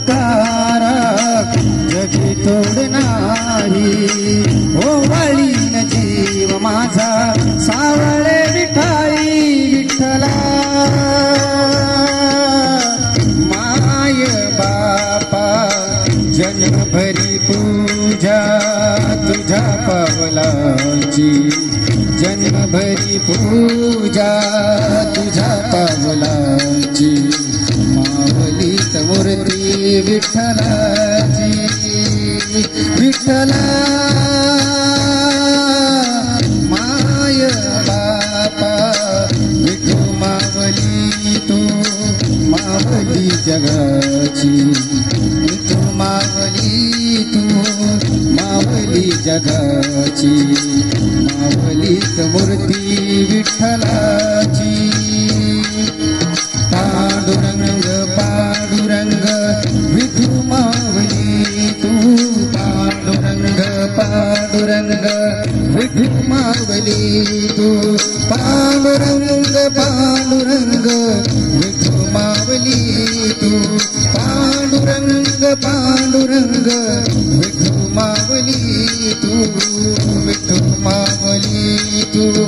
चमत्कार जगी तोड नाही. ओवाळीन जीव माझा सावळे विठाई विठ्ठला. माय बापा जन्मभरी पूजा तुझ्या पावलाची. जन्मभरी पूजा तुझ्या पावलाची. मावलीत मूर्ती विठ्ठलाची. विठ्ठला माय बापा विठू मावली तू मावली जगाची. विठू मावली तू मावली जगाची. मावलीत मूर्ती विठ्ठलाची. पांडुरंग पांडुरंग विठू मावली तू. पांडुरंग पांडुरंग विठू मावली तू. पांडुरंग पांडुरंग विठू मावली तू. पांडुरंग पांडुरंग विठू मावली तू. विठू मावली तू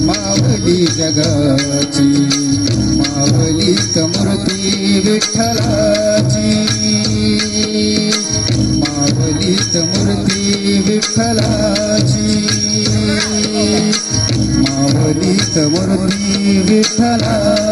मावली जगाची. मावलीत मूर्ती विठ्ठलाची. मावलीत मूर्ती विठ्ठलाची. मावलीत मूर्ती विठ्ठलाची.